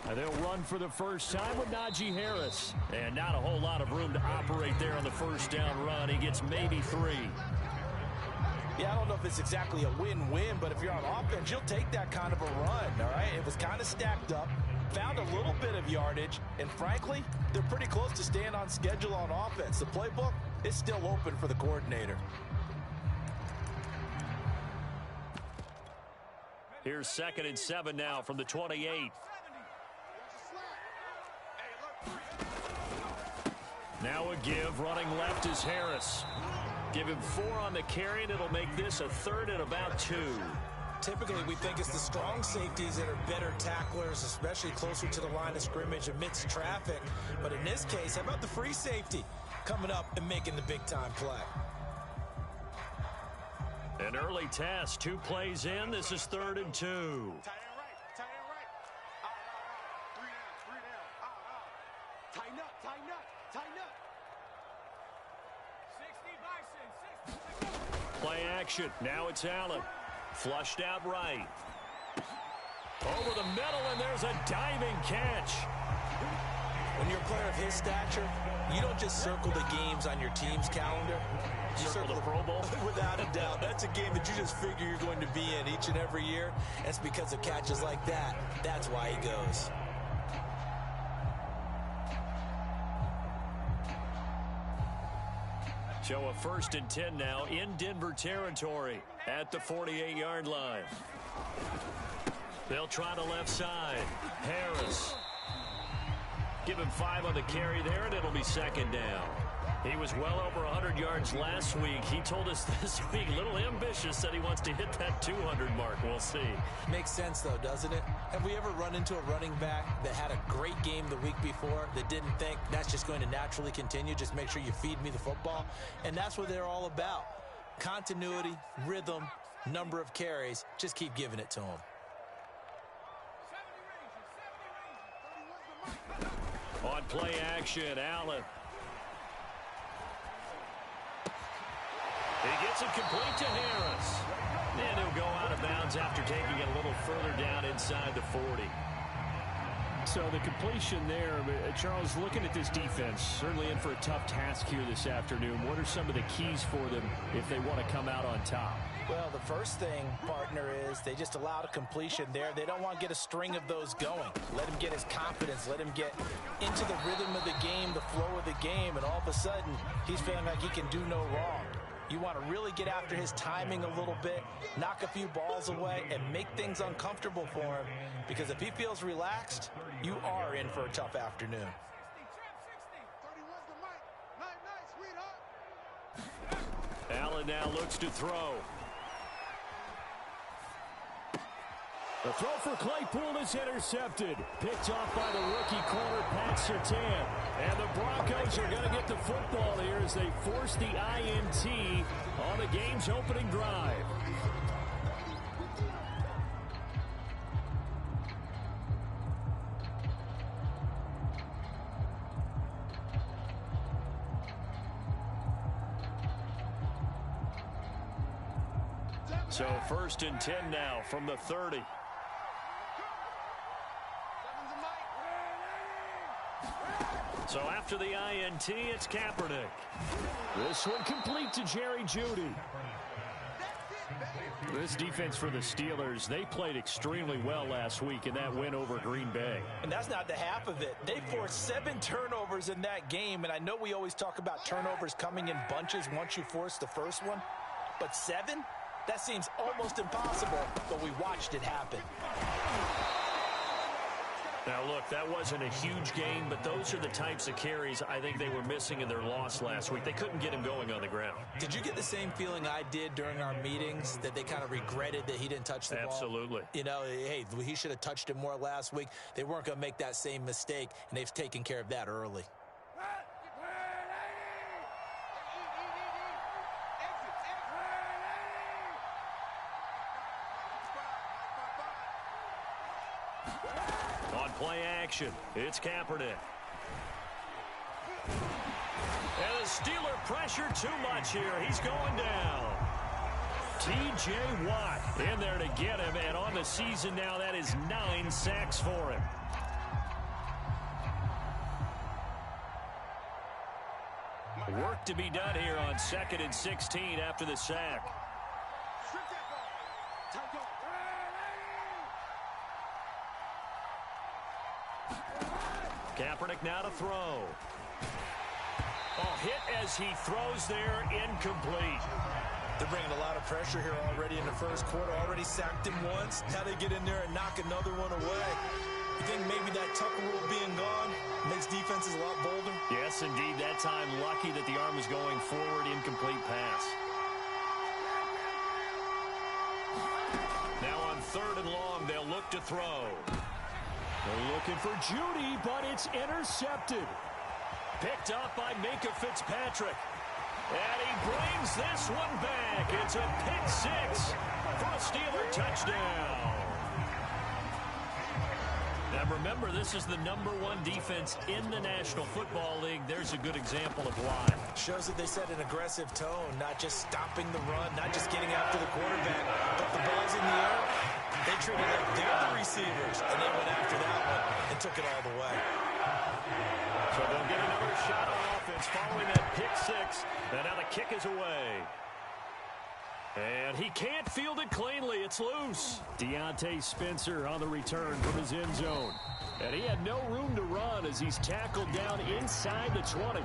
And they'll run for the first time with Najee Harris. And not a whole lot of room to operate there on the first down run. He gets maybe 3. Yeah, I don't know if it's exactly a win-win, but if you're on offense, you'll take that kind of a run, all right? It was kind of stacked up, found a little bit of yardage, and frankly, they're pretty close to staying on schedule on offense. The playbook is still open for the coordinator. Here's 2nd and 7 now from the 28. Now a give, running left is Harris. Give him 4 on the carry, and it'll make this a 3rd and about 2. Typically, we think it's the strong safeties that are better tacklers, especially closer to the line of scrimmage amidst traffic. But in this case, how about the free safety coming up and making the big-time play? An early test, 2 plays in. This is 3rd and 2. Play action. Now it's Allen. Flushed out right. Over the middle, and there's a diving catch. When you're a player of his stature, you don't just circle the games on your team's calendar. You circle the Pro Bowl? Without a doubt. That's a game that you just figure you're going to be in each and every year. It's because of catches like that. That's why he goes. So a 1st and 10 now in Denver territory at the 48-yard line. They'll try the left side. Harris. Give him 5 on the carry there, and it'll be 2nd down. He was well over 100 yards last week. He told us this week, a little ambitious, that he wants to hit that 200 mark. We'll see. Makes sense, though, doesn't it? Have we ever run into a running back that had a great game the week before that didn't think that's just going to naturally continue? Just make sure you feed me the football. And that's what they're all about. Continuity, rhythm, number of carries. Just keep giving it to them. On play action, Allen. He gets it complete to Harris. And he'll go out of bounds after taking it a little further down inside the 40. So the completion there, Charles, looking at this defense, certainly in for a tough task here this afternoon. What are some of the keys for them if they want to come out on top? Well, the first thing, partner, is they just allowed a completion there. They don't want to get a string of those going. Let him get his confidence. Let him get into the rhythm of the game, the flow of the game, and all of a sudden, he's feeling like he can do no wrong. You want to really get after his timing a little bit, knock a few balls away, and make things uncomfortable for him. Because if he feels relaxed, you are in for a tough afternoon. Allen now looks to throw. The throw for Claypool is intercepted. Picked off by the rookie corner, Pat Surtain. And the Broncos are going to get the football here as they force the INT on the game's opening drive. So 1st and 10 now from the 30. So after the INT, it's Kaepernick. This one complete to Jerry Jeudy. This defense for the Steelers, they played extremely well last week in that win over Green Bay. And that's not the half of it. They forced 7 turnovers in that game, and I know we always talk about turnovers coming in bunches once you force the first one, but 7? That seems almost impossible, but we watched it happen. Now, look, that wasn't a huge game, but those are the types of carries I think they were missing in their loss last week. They couldn't get him going on the ground. Did you get the same feeling I did during our meetings, that they kind of regretted that he didn't touch the ball? Absolutely. You know, hey, he should have touched it more last week. They weren't going to make that same mistake, and they've taken care of that early. Play action. It's Kaepernick. And the Steeler pressure too much here. He's going down. T.J. Watt in there to get him, and on the season now, that is 9 sacks for him. Work to be done here on 2nd and 16 after the sack. Kaepernick now to throw. Oh, hit as he throws there, incomplete. They're bringing a lot of pressure here already in the first quarter. Already sacked him once. Now they get in there and knock another one away. You think maybe that Tucker rule being gone makes defenses a lot bolder? Yes, indeed. That time, lucky that the arm was going forward, incomplete pass. Now on 3rd and long, they'll look to throw. They're looking for Judy, but it's intercepted. Picked up by Minkah Fitzpatrick. And he brings this one back. It's a pick 6 for a Steeler touchdown. Now remember, this is the #1 defense in the National Football League. There's a good example of why. Shows that they set an aggressive tone, not just stopping the run, not just getting after the quarterback, but the ball's in the air. They treated it like they're the receivers, and they went after that one and took it all the way. So they'll get another shot on offense following that pick 6. And now the kick is away. And he can't field it cleanly. It's loose. Deontay Spencer on the return from his end zone. And he had no room to run as he's tackled down inside the 20.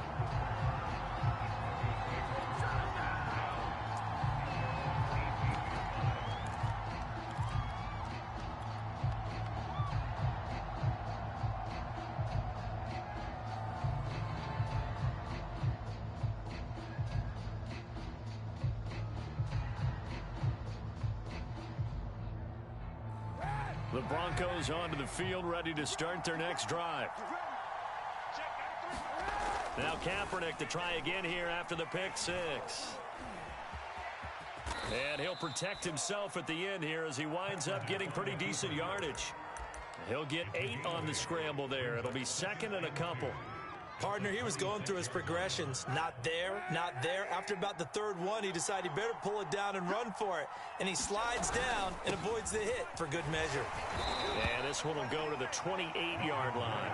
The Broncos onto the field, ready to start their next drive. Now Kaepernick to try again here after the pick 6. And he'll protect himself at the end here as he winds up getting pretty decent yardage. He'll get 8 on the scramble there. It'll be 2nd and a couple. Partner, he was going through his progressions. Not there, not there. After about the 3rd one, he decided he better pull it down and run for it. And he slides down and avoids the hit for good measure. And this one will go to the 28-yard line.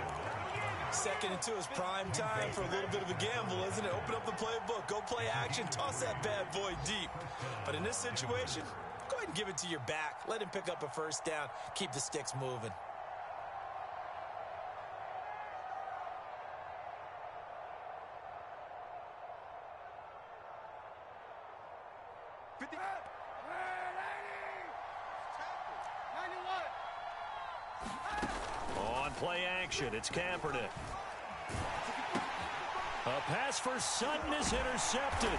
2nd and 2 is prime time for a little bit of a gamble, isn't it? Open up the playbook, go play action, toss that bad boy deep. But in this situation, go ahead and give it to your back. Let him pick up a 1st down. Keep the sticks moving. On play action, it's Kaepernick. A pass for Sutton is intercepted.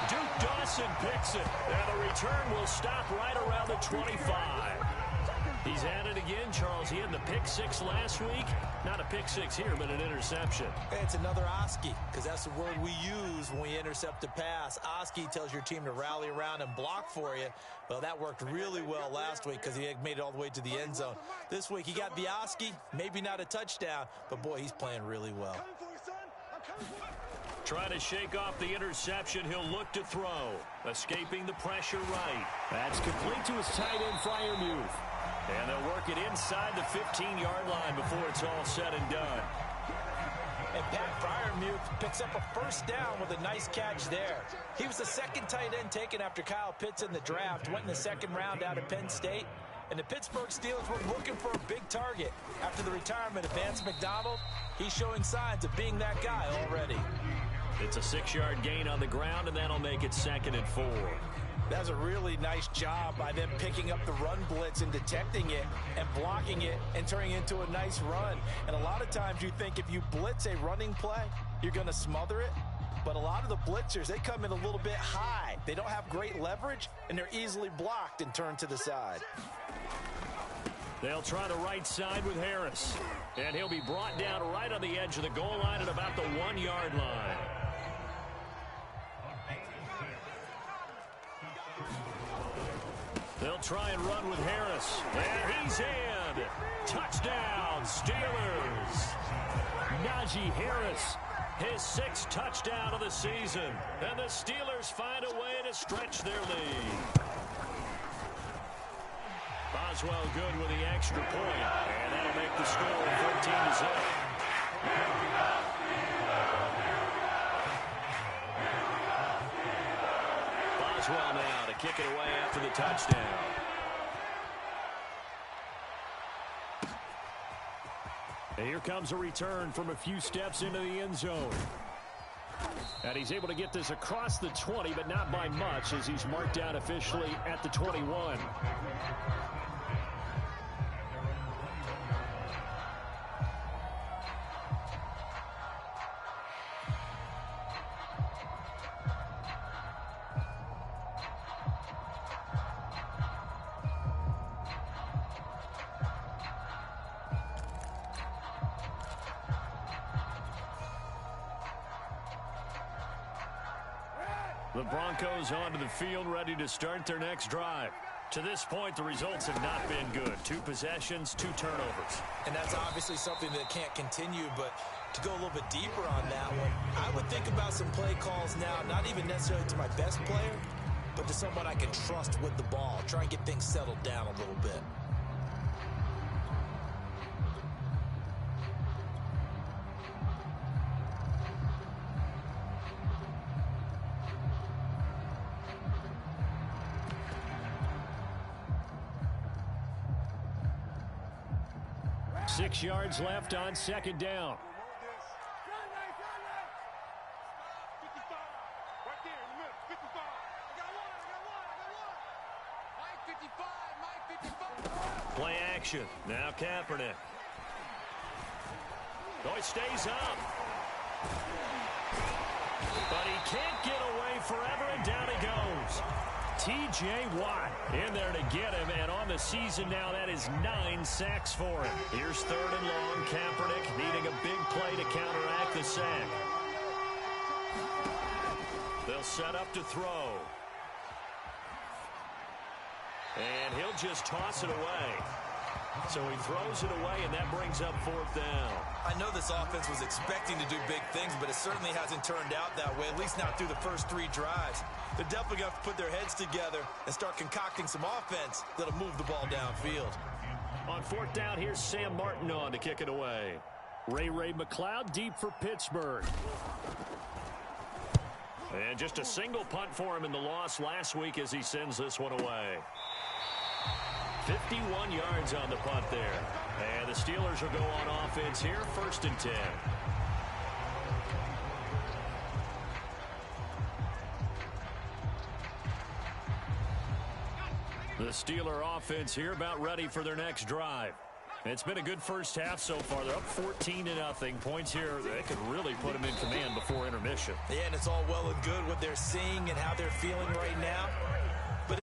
Duke Dawson picks it, and the return will stop right around the 25. He's at it again, Charles. He had the pick 6 last week. Not a pick 6 here, but an interception. Hey, it's another Oski, because that's the word we use when we intercept a pass. Oski tells your team to rally around and block for you. Well, that worked really well last week because he made it all the way to the end zone. This week, he got the Oski, maybe not a touchdown, but boy, he's playing really well. Trying to shake off the interception, he'll look to throw. Escaping the pressure right. That's complete to his tight end, Freiermuth. And they'll work it inside the 15-yard line before it's all said and done. And Pat Freiermuth picks up a 1st down with a nice catch there. He was the 2nd tight end taken after Kyle Pitts in the draft. Went in the 2nd round out of Penn State. And the Pittsburgh Steelers were looking for a big target. After the retirement of Vance McDonald, he's showing signs of being that guy already. It's a 6-yard gain on the ground, and that'll make it 2nd and 4. That's a really nice job by them picking up the run blitz and detecting it and blocking it and turning it into a nice run. And a lot of times you think if you blitz a running play, you're going to smother it. But a lot of the blitzers, they come in a little bit high. They don't have great leverage, and they're easily blocked and turned to the side. They'll try the right side with Harris. And he'll be brought down right on the edge of the goal line at about the 1-yard line. They'll try and run with Harris. And he's in. Touchdown, Steelers. Najee Harris his 6th touchdown of the season. And the Steelers find a way to stretch their lead. Boswell good with the extra point, and that'll make the score 14-0. Boswell now to kick it away after the touchdown. And here comes a return from a few steps into the end zone. And he's able to get this across the 20, but not by much, as he's marked down officially at the 21. The Broncos onto the field, ready to start their next drive. To this point, the results have not been good. 2 possessions, 2 turnovers. And that's obviously something that can't continue, but to go a little bit deeper on that one, I would think about some play calls now, not even necessarily to my best player, but to someone I can trust with the ball. Try and get things settled down a little bit. Six yards left on 2nd down. Play action. Now Kaepernick. Oh, he stays up. But he can't get away forever, and down he goes. T.J. Watt in there to get him, and on the season now, that is 9 sacks for him. Here's 3rd and long. Kaepernick needing a big play to counteract the sack. They'll set up to throw. And he'll just toss it away. So he throws it away, and that brings up 4th down. I know this offense was expecting to do big things, but it certainly hasn't turned out that way, at least not through the first 3 drives. They're definitely going to have to put their heads together and start concocting some offense that'll move the ball downfield. On 4th down, here's Sam Martin on to kick it away. Ray McLeod deep for Pittsburgh. And just a single punt for him in the loss last week as he sends this one away. 51 yards on the punt there. And the Steelers will go on offense here, 1st and 10. The Steeler offense here about ready for their next drive. It's been a good first half so far. They're up 14-0. Points here that could really put them in command before intermission. Yeah, and it's all well and good what they're seeing and how they're feeling right now. But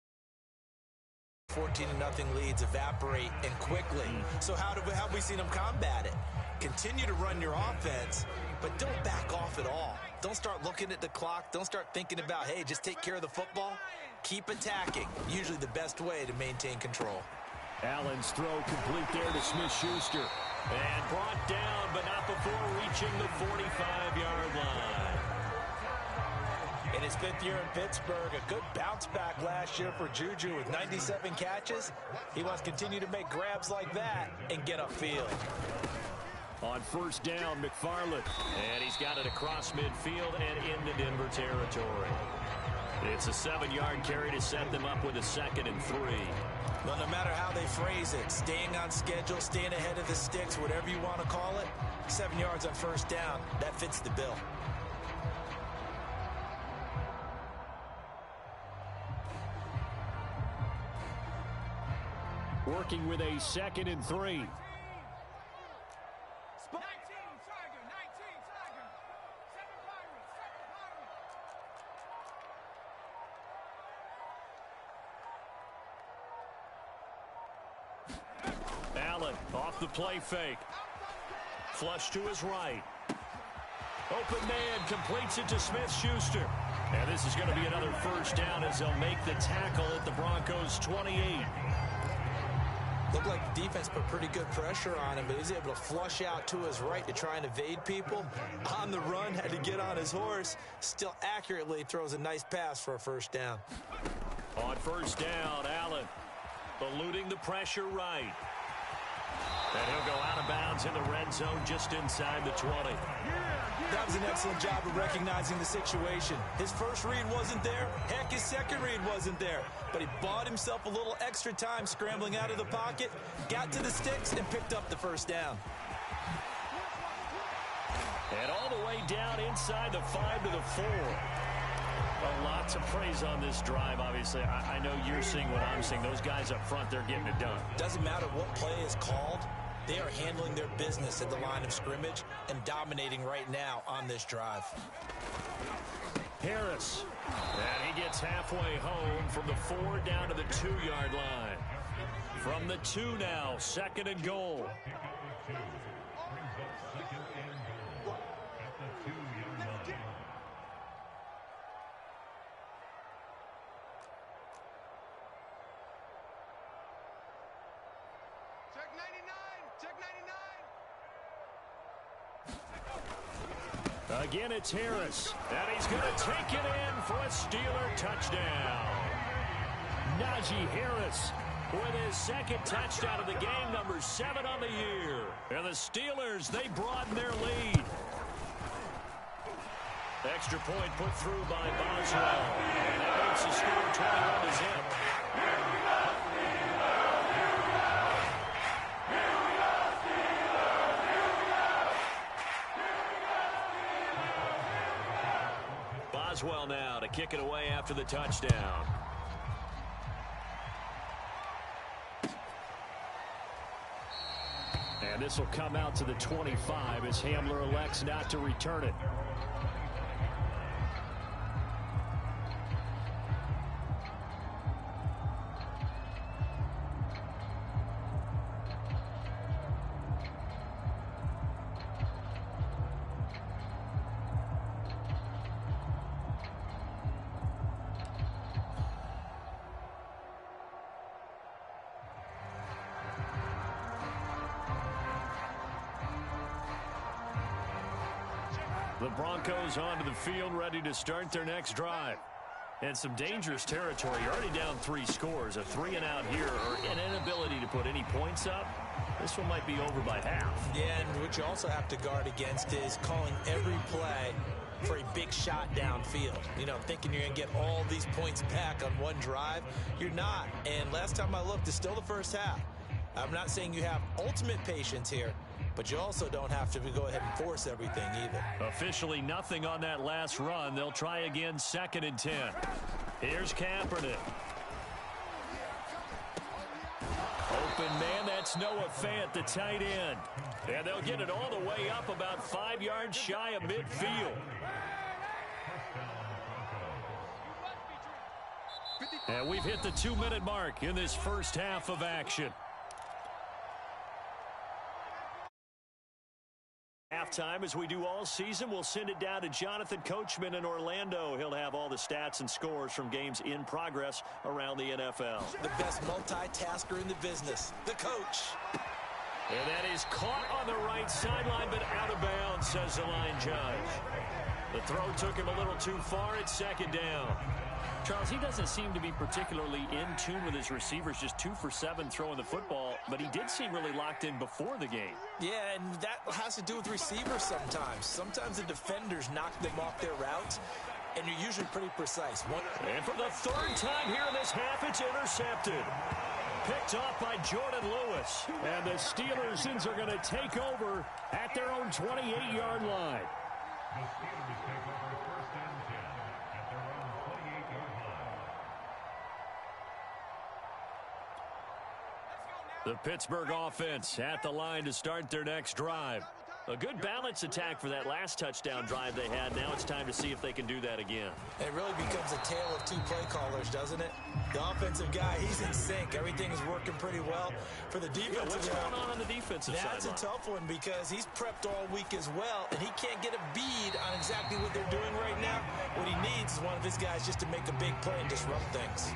14-0 leads evaporate and quickly. So how have we seen them combat it? Continue to run your offense, but don't back off at all. Don't start looking at the clock. Don't start thinking about, hey, just take care of the football. Keep attacking. Usually the best way to maintain control. Allen's throw complete there to Smith-Schuster. And brought down, but not before reaching the 45-yard line. In his 5th year in Pittsburgh, a good bounce back last year for Juju with 97 catches. He wants to continue to make grabs like that and get upfield. On 1st down, McFarland. And he's got it across midfield and into Denver territory. It's a 7-yard carry to set them up with a 2nd and 3. Well, no matter how they phrase it, staying on schedule, staying ahead of the sticks, whatever you want to call it, 7 yards on 1st down, that fits the bill. Working with a 2nd and 3. Allen off the play fake. Flush to his right. Open man completes it to Smith-Schuster. And this is going to be another 1st down as they'll make the tackle at the Broncos' 28. Looked like the defense put pretty good pressure on him, but he's able to flush out to his right to try and evade people. On the run, had to get on his horse. Still accurately throws a nice pass for a first down. On first down, Allen eluding the pressure right. And he'll go out of bounds in the red zone just inside the 20. That was an excellent job of recognizing the situation. His first read wasn't there. Heck, his second read wasn't there. But he bought himself a little extra time scrambling out of the pocket, got to the sticks, and picked up the first down. And all the way down inside the 5 to the 4. Well, lots of praise on this drive, obviously. I know you're seeing what I'm seeing. Those guys up front, they're getting it done. Doesn't matter what play is called. They are handling their business at the line of scrimmage and dominating right now on this drive. Harris. And he gets halfway home from the 4 down to the 2-yard line. From the 2 now, 2nd and goal. Again, it's Harris, and he's going to take it in for a Steeler touchdown. Najee Harris with his 2nd touchdown of the game, number 7 on the year. And the Steelers, they broaden their lead. Extra point put through by Boswell. And that makes the score 21 to zip. Boswell now to kick it away after the touchdown. And this will come out to the 25 as Hamler elects not to return it. The Broncos onto the field, ready to start their next drive. And some dangerous territory. You're already down 3 scores. A 3-and-out here, or an inability to put any points up. This one might be over by half. Yeah, and what you also have to guard against is calling every play for a big shot downfield. You know, thinking you're going to get all these points back on one drive. You're not. And last time I looked, it's still the first half. I'm not saying you have ultimate patience here, but you also don't have to go ahead and force everything either. Officially nothing on that last run. They'll try again, 2nd and 10. Here's Kaepernick. Open man, that's Noah Fant, the tight end. And they'll get it all the way up about 5 yards shy of midfield. And we've hit the 2-minute mark in this first half of action. Halftime, as we do all season, we'll send it down to Jonathan Coachman in Orlando. He'll have all the stats and scores from games in progress around the NFL. The best multitasker in the business, the coach. And that is caught on the right sideline, but out of bounds, says the line judge. The throw took him a little too far. It's 2nd down. Charles, he doesn't seem to be particularly in tune with his receivers, just 2 for 7 throwing the football, but he did seem really locked in before the game. Yeah, and that has to do with receivers sometimes. Sometimes the defenders knock them off their routes, and you're usually pretty precise. And for the 3rd time here in this half, it's intercepted. Picked off by Jordan Lewis. And the Steelers are going to take over at their own 28-yard line. The Steelers take over 1st and 10 at their own 28-yard line. The Pittsburgh offense at the line to start their next drive. A good balance attack for that last touchdown drive they had. Now it's time to see if they can do that again. It really becomes a tale of 2 play callers, doesn't it? The offensive guy, he's in sync. Everything is working pretty well. For the defensive what's guy, going on the defensive side? That's a tough one because he's prepped all week as well, and he can't get a bead on exactly what they're doing right now. What he needs is one of his guys just to make a big play and disrupt things.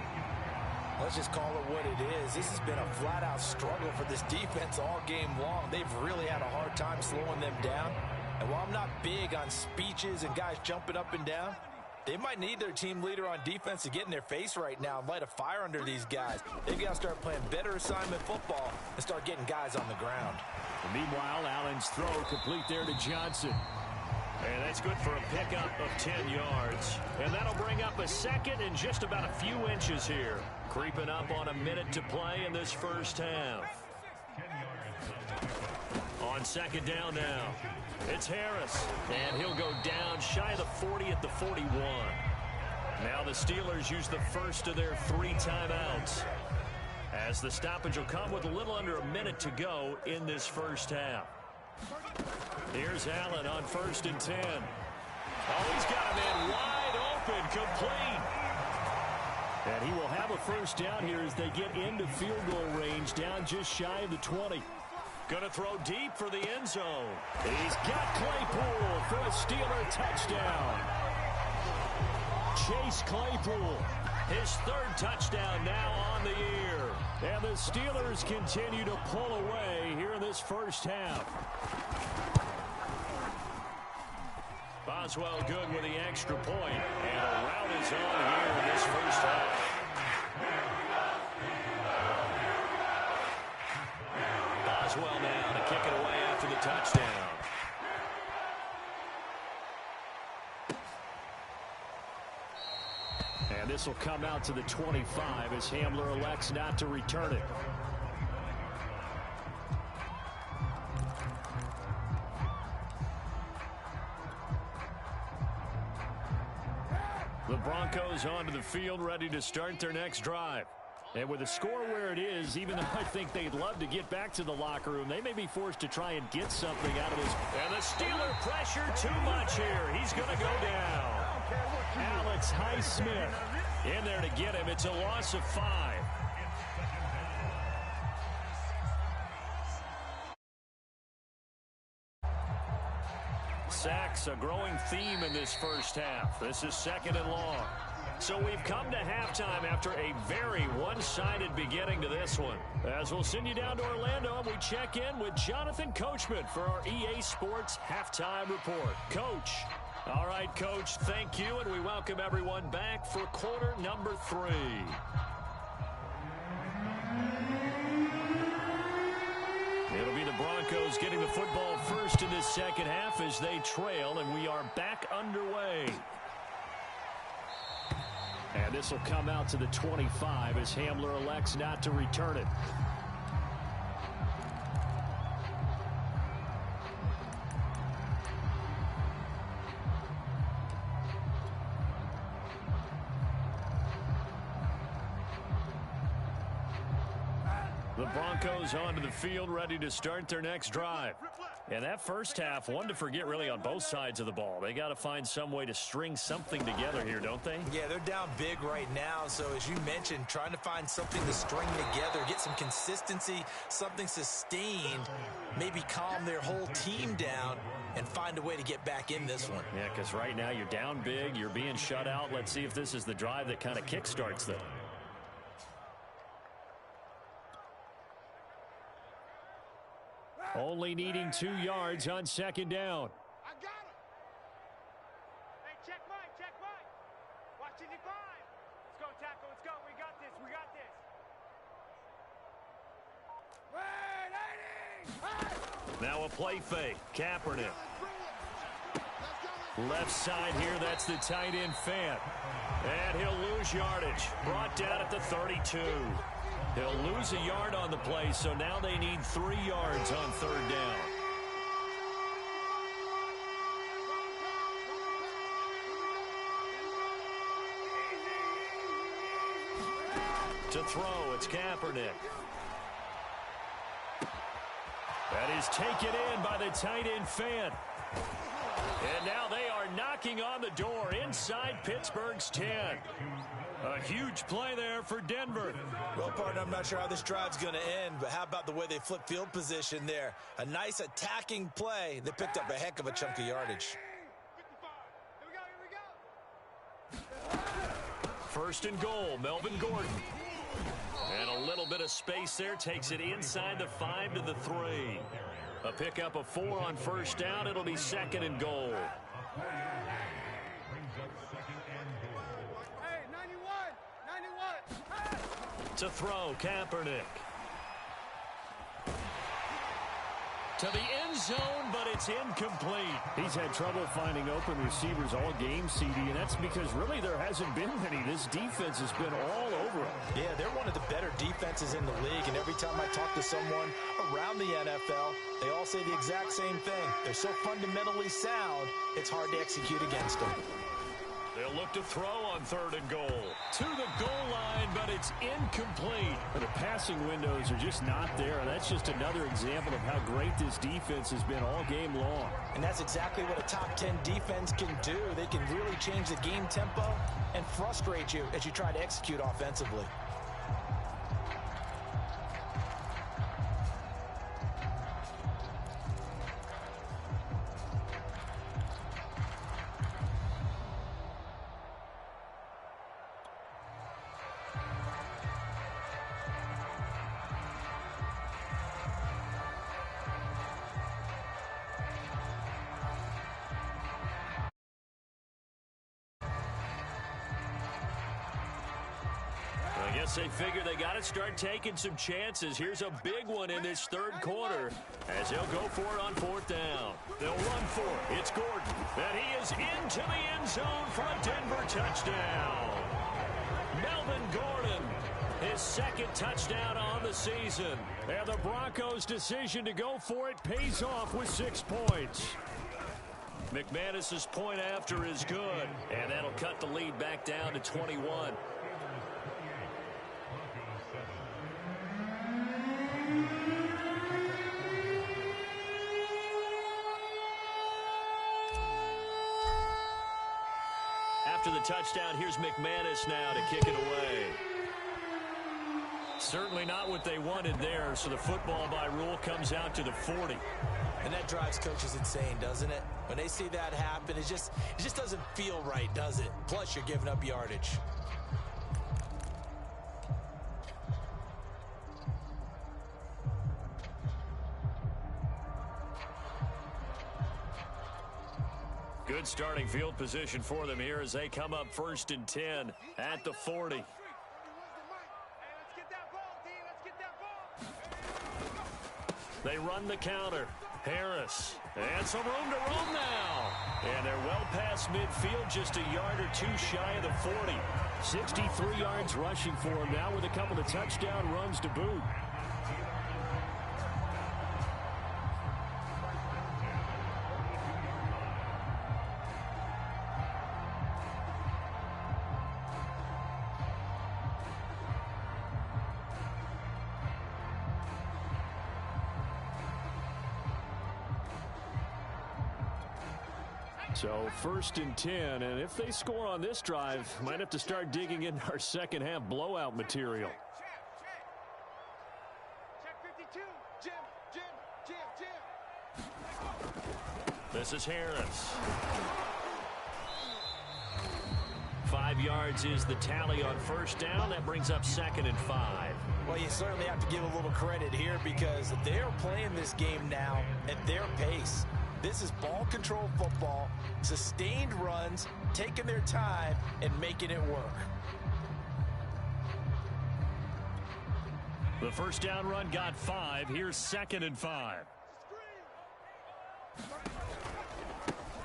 Let's just call it what it is. This has been a flat-out struggle for this defense all game long. They've really had a hard time slowing them down. And while I'm not big on speeches and guys jumping up and down, they might need their team leader on defense to get in their face right now and light a fire under these guys. They've got to start playing better assignment football and start getting guys on the ground. And meanwhile, Allen's throw complete there to Johnson. And that's good for a pickup of 10 yards. And that'll bring up a second and just about a few inches here. Creeping up on a minute to play in this first half. On second down now, it's Harris. And he'll go down shy of the 40 at the 41. Now the Steelers use the first of their 3 timeouts, as the stoppage will come with a little under a minute to go in this first half. Here's Allen on 1st and 10. Oh, he's got a man wide open, complete. And he will have a first down here as they get into field goal range, down just shy of the 20. Going to throw deep for the end zone. He's got Claypool for a Steeler touchdown. Chase Claypool, his 3rd touchdown now on the year. And the Steelers continue to pull away here in this first half. Boswell good with the extra point, and a rout is on here in this first half. Boswell now to kick it away after the touchdown. And this will come out to the 25 as Hamler elects not to return it. The Broncos onto the field, ready to start their next drive. And with the score where it is, even though I think they'd love to get back to the locker room, they may be forced to try and get something out of this. And the Steeler pressure too much here. He's going to go down. Alex Highsmith in there to get him. It's a loss of 5. Sacks, a growing theme in this first half. This is 2nd and long. So we've come to halftime after a very one-sided beginning to this one. As we'll send you down to Orlando, and we check in with Jonathan Coachman for our EA Sports Halftime Report. Coach. All right, Coach, thank you, and we welcome everyone back for quarter number 3. It'll be the Broncos getting the football first in this second half as they trail, and we are back underway. And this will come out to the 25 as Hamler elects not to return it. The Broncos onto the field, ready to start their next drive. And that first half, one to forget really on both sides of the ball. They got to find some way to string something together here, don't they? Yeah, they're down big right now. So as you mentioned, trying to find something to string together, get some consistency, something sustained, maybe calm their whole team down and find a way to get back in this one. Yeah, because right now you're down big, you're being shut out. Let's see if this is the drive that kind of kickstarts them. Only needing 2 yards on 2nd down. I got him. Hey, check Mike, check Mike. Watching the 5. Let's go, tackle, let's go. We got this, we got this. Now a play fake. Kaepernick. Left side here, that's the tight end Fant. And he'll lose yardage. Brought down at the 32. He'll lose a yard on the play, so now they need 3 yards on 3rd down. To throw, it's Kaepernick. That is taken in by the tight end Fant. And now they are knocking on the door inside Pittsburgh's 10. A huge play there for Denver. Well, partner, I'm not sure how this drive's going to end, but how about the way they flip field position there? A nice attacking play. They picked up a heck of a chunk of yardage. 55. Here we go, here we go. 1st and goal, Melvin Gordon. And a little bit of space there takes it inside the 5 to the 3. A pickup of 4 on first down. It'll be 2nd and goal. Hey, 91! 91! To throw, Kaepernick. To the end zone, but it's incomplete. He's had trouble finding open receivers all game, CD, and that's because really there hasn't been many. This defense has been all over him. Yeah, they're one of the better defenses in the league, and every time I talk to someone around the NFL, they all say the exact same thing. They're so fundamentally sound, it's hard to execute against them. They'll look to throw on 3rd and goal. To the goal line, but it's incomplete. But the passing windows are just not there, and that's just another example of how great this defense has been all game long. And that's exactly what a top 10 defense can do. They can really change the game tempo and frustrate you as you try to execute offensively. I guess they figure they got to start taking some chances. Here's a big one in this 3rd quarter as they'll go for it on 4th down. They'll run for it. It's Gordon. And he is into the end zone for a Denver touchdown. Melvin Gordon, his 2nd touchdown on the season. And the Broncos' decision to go for it pays off with 6 points. McManus's point after is good, and that'll cut the lead back down to 21. After the touchdown, here's McManus now to kick it away. Certainly not what they wanted there, so the football by rule comes out to the 40. And that drives coaches insane, doesn't it? When they see that happen, it just doesn't feel right, does it? Plus, you're giving up yardage. Good starting field position for them here as they come up 1st and 10 at the 40. They run the counter. Harris. And some room to roam now. And they're well past midfield, just a yard or 2 shy of the 40. 63 yards rushing for him now with a couple of touchdown runs to boot. So 1st and 10, and if they score on this drive, might have to start digging into our second half blowout material. Check 52. Jim. This is Harris. 5 yards is the tally on 1st down. That brings up 2nd and 5. Well, you certainly have to give a little credit here because they're playing this game now at their pace. This is ball control football, sustained runs, taking their time, and making it work. The 1st down run got 5. Here's 2nd and 5.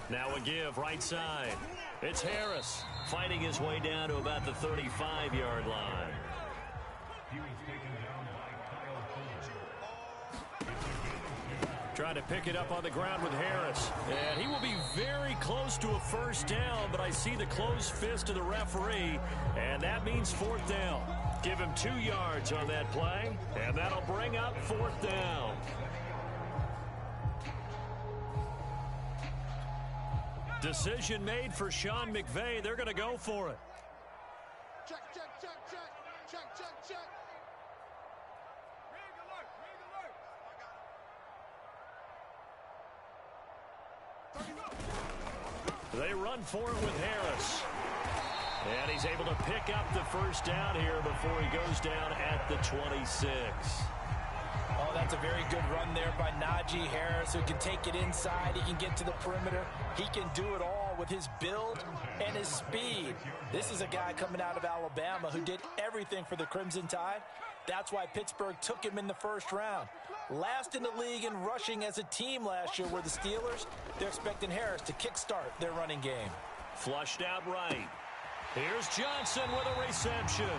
Now a give right side. It's Harris fighting his way down to about the 35-yard line. Trying to pick it up on the ground with Harris. And he will be very close to a 1st down, but I see the closed fist of the referee, and that means 4th down. Give him 2 yards on that play, and that'll bring up 4th down. Decision made for Sean McVay. They're going to go for it. Check. They run for it with Harris. And he's able to pick up the first down here before he goes down at the 26. Oh, that's a very good run there by Najee Harris, who can take it inside. He can get to the perimeter. He can do it all with his build and his speed. This is a guy coming out of Alabama who did everything for the Crimson Tide. That's why Pittsburgh took him in the first round. Last in the league in rushing as a team last year were the Steelers. They're expecting Harris to kickstart their running game. Flushed out right. Here's Johnson with a reception.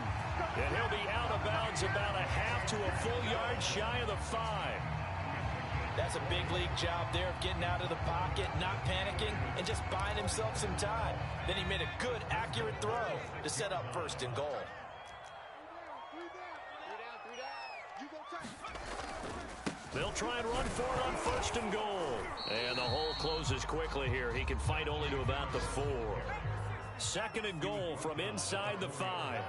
And he'll be out of bounds about a half to a full yard shy of the 5. That's a big league job there of getting out of the pocket, not panicking, and just buying himself some time. Then he made a good, accurate throw to set up first and goal. They'll try and run for it on first and goal. And the hole closes quickly here. He can fight only to about the 4. Second and goal from inside the 5.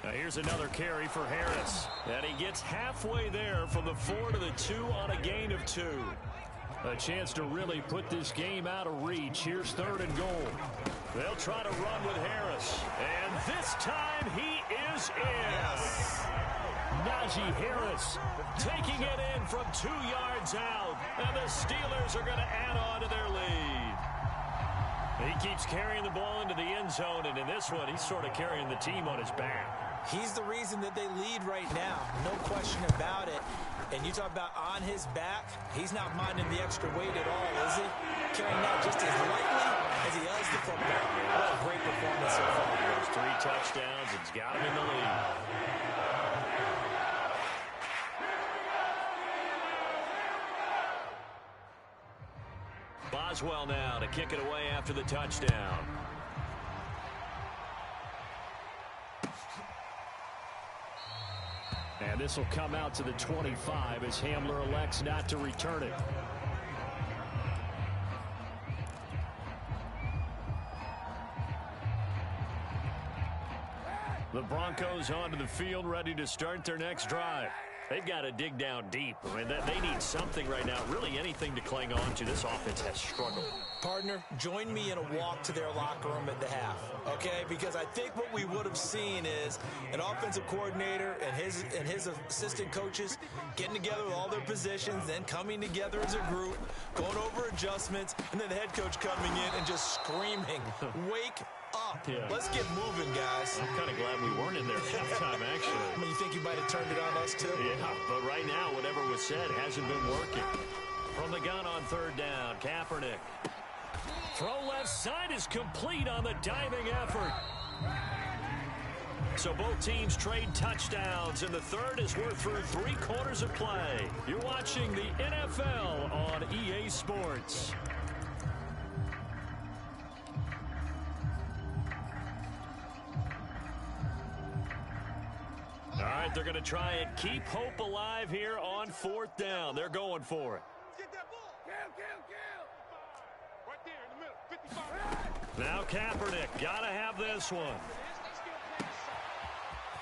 Now here's another carry for Harris. And he gets halfway there from the 4 to the 2 on a gain of 2. A chance to really put this game out of reach. Here's third and goal. They'll try to run with Harris. And this time he is in. Yes. Najee Harris taking it in from 2 yards out. And the Steelers are going to add on to their lead. He keeps carrying the ball into the end zone. And in this one, he's sort of carrying the team on his back. He's the reason that they lead right now. No question about it. And you talk about on his back, he's not minding the extra weight at all, is he? Carrying that just as lightly as he does the football. What a great performance so far. Those 3 touchdowns, it's got him in the lead. Boswell now to kick it away after the touchdown. And this will come out to the 25 as Hamler elects not to return it. The Broncos onto the field, ready to start their next drive. They've got to dig down deep. I mean, they need something right now, really anything to cling on to. This offense has struggled. Partner, join me in a walk to their locker room at the half, okay? Because I think what we would have seen is an offensive coordinator and his assistant coaches getting together with all their positions, then coming together as a group, going over adjustments, and then the head coach coming in and just screaming, wake up. Yeah. Let's get moving, guys. I'm kind of glad we weren't in there at halftime, actually. I mean, you think you might have turned it on us, too? Yeah, but right now, whatever was said hasn't been working. From the gun on third down, Kaepernick. Throw left side is complete on the diving effort. So both teams trade touchdowns, and the third is we're through 3 quarters of play. You're watching the NFL on EA Sports. All right, they're going to try and keep hope alive here on fourth down. They're going for it. Get that ball. Right there in the middle, 55. Now Kaepernick, got to have this one.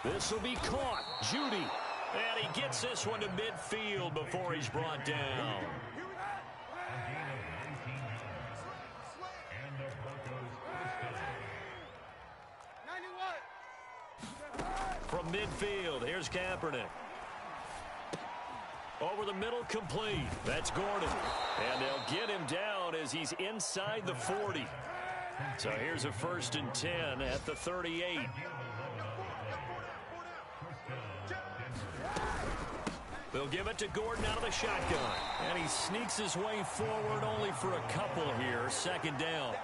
This will be caught. Judy. And he gets this one to midfield before he's brought down. From midfield, here's Kaepernick. Over the middle, complete. That's Gordon. And they'll get him down as he's inside the 40. So here's a 1st and 10 at the 38. They'll give it to Gordon out of the shotgun. And he sneaks his way forward only for a couple here. 2nd down.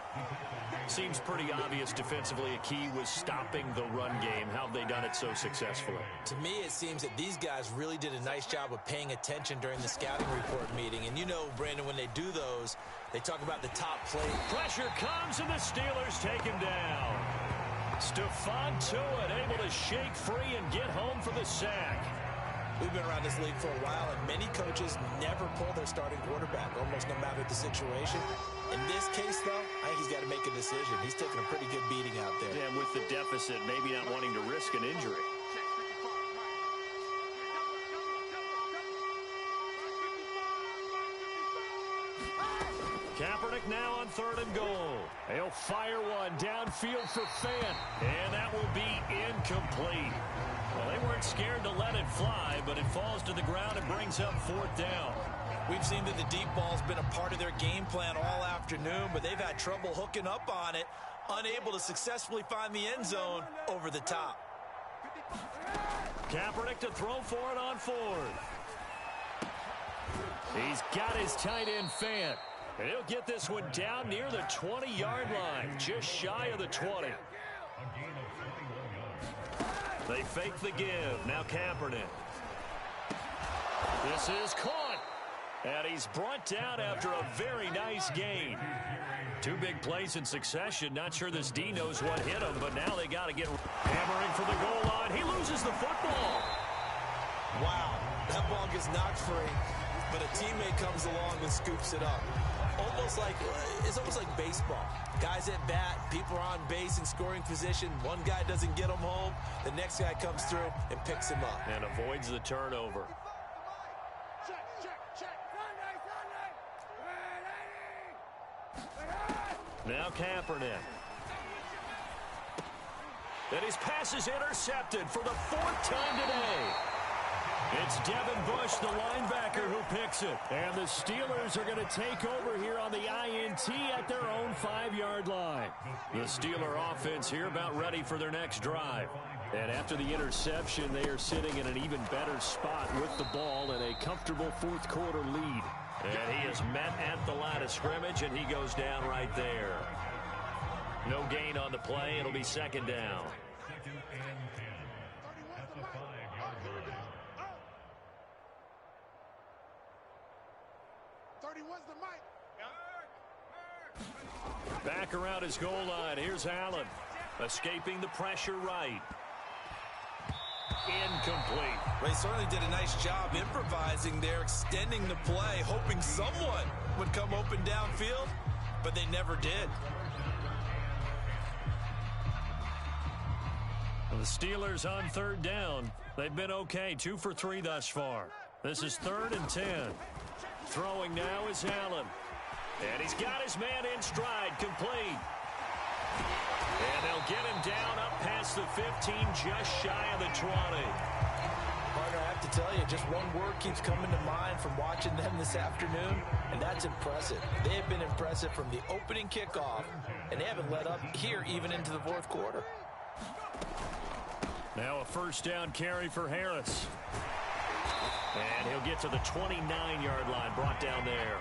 Seems pretty obvious defensively. A key was stopping the run game. How have they done it so successfully? To me, it seems that these guys really did a nice job of paying attention during the scouting report meeting. And you know, Brandon, when they do those, they talk about the top play. Pressure comes, and the Steelers take him down. Stephon Tuitt able to shake free and get home for the sack. We've been around this league for a while, and many coaches never pull their starting quarterback, almost no matter the situation. In this case, though, I think he's got to make a decision. He's taking a pretty good beating out there. Yeah, and with the deficit, maybe not wanting to risk an injury. Kaepernick now on 3rd and goal. He'll fire one downfield for Fant, and that will be incomplete. Well, they weren't scared to let it fly, but it falls to the ground and brings up 4th down. We've seen that the deep ball's been a part of their game plan all afternoon, but they've had trouble hooking up on it, unable to successfully find the end zone over the top. Kaepernick to throw for it on 4th. He's got his tight end Fant. And he'll get this one down near the 20-yard line, just shy of the 20. They fake the give. Now Kaepernick. This is caught. And he's brought down after a very nice gain. 2 big plays in succession. Not sure this D knows what hit him, but now they got to get hammering for the goal line. He loses the football. Wow, that ball gets knocked free, but a teammate comes along and scoops it up. It's almost like baseball. Guys at bat, people are on base in scoring position. One guy doesn't get him home. The next guy comes through and picks him up. And avoids the turnover. Now Kaepernick. And his pass is intercepted for the 4th time today. It's Devin Bush, the linebacker, who picks it. And the Steelers are going to take over here on the INT at their own 5-yard line. The Steeler offense here about ready for their next drive. And after the interception, they are sitting in an even better spot with the ball and a comfortable 4th quarter lead. And he is met at the line of scrimmage, and he goes down right there. No gain on the play. It'll be 2nd down. 2nd and 10 at the 5-yard line. 31's the mic. Back around his goal line. Here's Allen. Escaping the pressure right. Incomplete. Well, he certainly did a nice job improvising there, extending the play, hoping someone would come open downfield, but they never did. Well, the Steelers on 3rd down. They've been okay, 2 for 3 thus far. This is 3rd and 10. Throwing now is Allen. And he's got his man in stride, complete. And they'll get him down up past the 15, just shy of the 20. Partner, I have to tell you, just one word keeps coming to mind from watching them this afternoon, and that's impressive. They have been impressive from the opening kickoff, and they haven't let up here even into the 4th quarter. Now a 1st down carry for Harris. And he'll get to the 29-yard line, brought down there.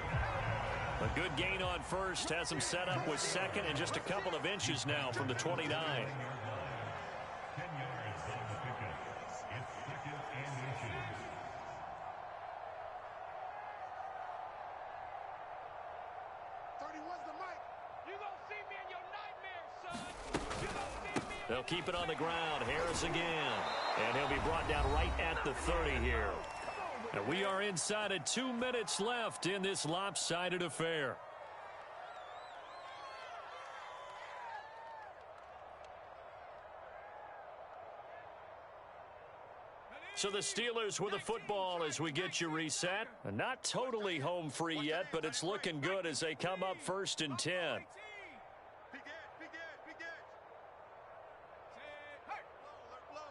A good gain on 1st, has him set up with 2nd and just a couple of inches now from the 29. 10 yards on the pickup. It's 2nd and inches. 31's the mic. You gonna see me in your nightmares, son. You gonna see me. They'll keep it on the ground. Harris again. And he'll be brought down right at the 30 here. And we are inside of 2 minutes left in this lopsided affair. So the Steelers with the football as we get you reset. Not totally home free yet, but it's looking good as they come up 1st and 10. Be good, be good, be good. Hey, blow.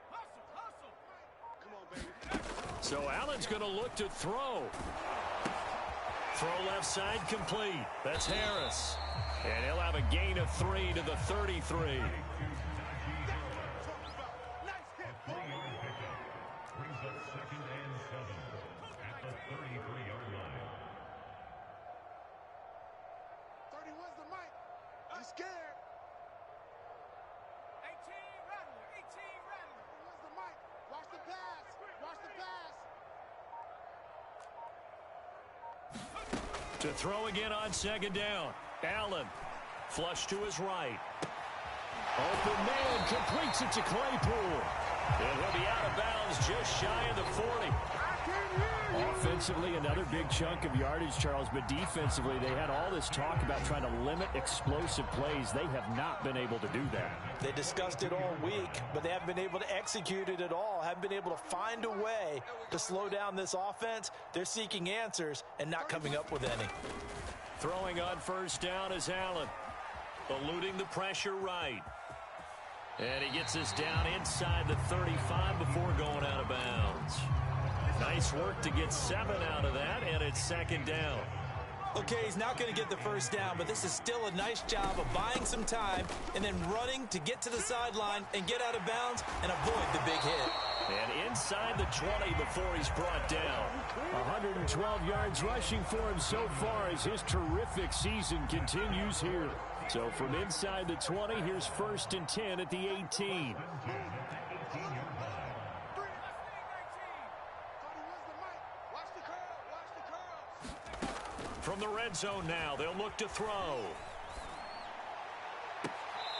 Hustle. Come on, baby. So Allen's going to look to throw. Throw left side complete. That's Harris. And he'll have a gain of 3 to the 33. Brings up 2nd and 7 at the 33-yard line. 31's the mic. You scared? 18 Rattler. 31's the mic. Watch the pass. To throw again on 2nd down. Allen. Flush to his right. Open man completes it to Claypool. And he'll be out of bounds just shy of the 40. Offensively, another big chunk of yardage, Charles, but defensively, they had all this talk about trying to limit explosive plays. They have not been able to do that. They discussed it all week, but they haven't been able to execute it at all, haven't been able to find a way to slow down this offense. They're seeking answers and not coming up with any. Throwing on first down is Allen, eluding the pressure right. And he gets us down inside the 35 before going out of bounds. Nice work to get 7 out of that, and it's second down. Okay, he's not going to get the first down, but this is still a nice job of buying some time and then running to get to the sideline and get out of bounds and avoid the big hit. And inside the 20 before he's brought down. 112 yards rushing for him so far as his terrific season continues here. So from inside the 20, here's 1st and 10 at the 18. From the red zone now, they'll look to throw.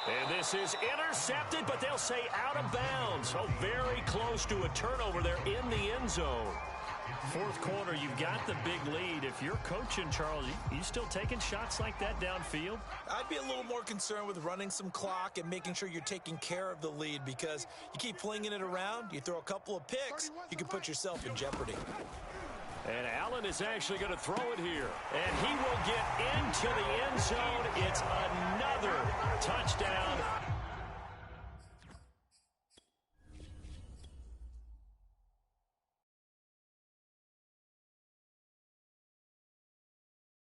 And this is intercepted, but they'll say out of bounds. So very close to a turnover there in the end zone. Fourth quarter, you've got the big lead. If you're coaching, Charles, you still taking shots like that downfield? I'd be a little more concerned with running some clock and making sure you're taking care of the lead, because you keep flinging it around, you throw a couple of picks, you can put yourself in jeopardy. And Allen is actually going to throw it here. And he will get into the end zone. It's another touchdown